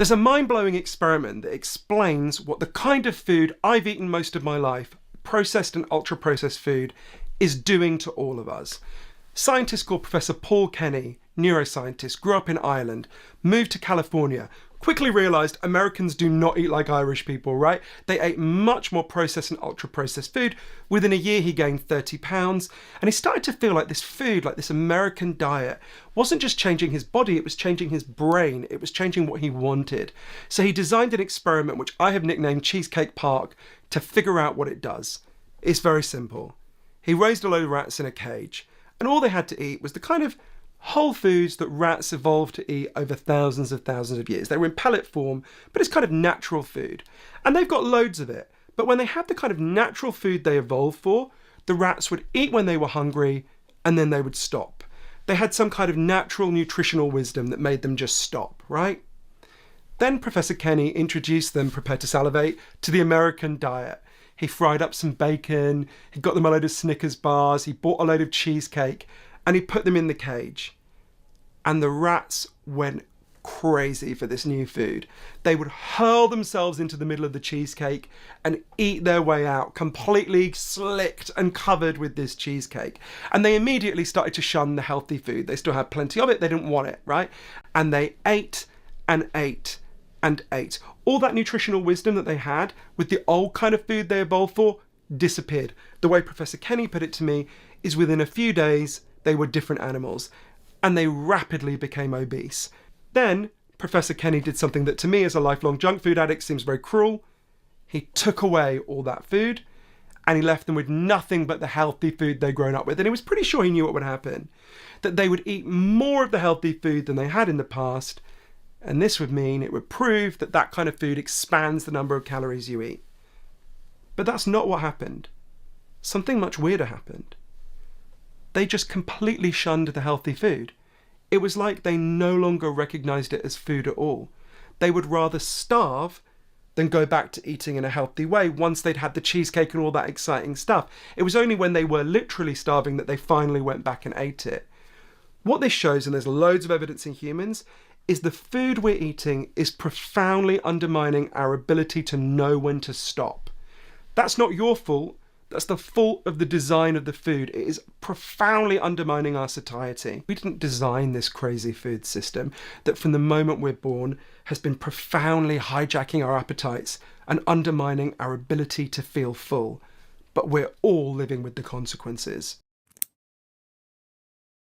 There's a mind-blowing experiment that explains what the kind of food I've eaten most of my life, processed and ultra-processed food, is doing to all of us. Scientists called Professor Paul Kenny, neuroscientist, grew up in Ireland, moved to California, quickly realised Americans do not eat like Irish people, right? They ate much more processed and ultra-processed food. Within a year, he gained 30 pounds, and he started to feel like this food, like this American diet, wasn't just changing his body, it was changing his brain, it was changing what he wanted. So he designed an experiment, which I have nicknamed Cheesecake Park, to figure out what it does. It's very simple. He raised a load of rats in a cage, and all they had to eat was the kind of whole foods that rats evolved to eat over thousands of years. They were in pellet form, but it's kind of natural food. And they've got loads of it. But when they had the kind of natural food they evolved for, the rats would eat when they were hungry, and then they would stop. They had some kind of natural nutritional wisdom that made them just stop, right? Then Professor Kenny introduced them, prepare to salivate, to the American diet. He fried up some bacon, he got them a load of Snickers bars, he bought a load of cheesecake, and he put them in the cage. And the rats went crazy for this new food. They would hurl themselves into the middle of the cheesecake and eat their way out, completely slicked and covered with this cheesecake. And they immediately started to shun the healthy food. They still had plenty of it, they didn't want it, right? And they ate and ate and ate. All that nutritional wisdom that they had with the old kind of food they evolved for disappeared. The way Professor Kenny put it to me is within a few days, they were different animals, and they rapidly became obese. Then, Professor Kenny did something that to me as a lifelong junk food addict seems very cruel. He took away all that food, and he left them with nothing but the healthy food they'd grown up with. And he was pretty sure he knew what would happen, that they would eat more of the healthy food than they had in the past, and this would mean it would prove that that kind of food expands the number of calories you eat. But that's not what happened. Something much weirder happened. They just completely shunned the healthy food. It was like they no longer recognised it as food at all. They would rather starve than go back to eating in a healthy way once they'd had the cheesecake and all that exciting stuff. It was only when they were literally starving that they finally went back and ate it. What this shows, and there's loads of evidence in humans, is the food we're eating is profoundly undermining our ability to know when to stop. That's not your fault. That's the fault of the design of the food. It is profoundly undermining our satiety. We didn't design this crazy food system that from the moment we're born has been profoundly hijacking our appetites and undermining our ability to feel full. But we're all living with the consequences.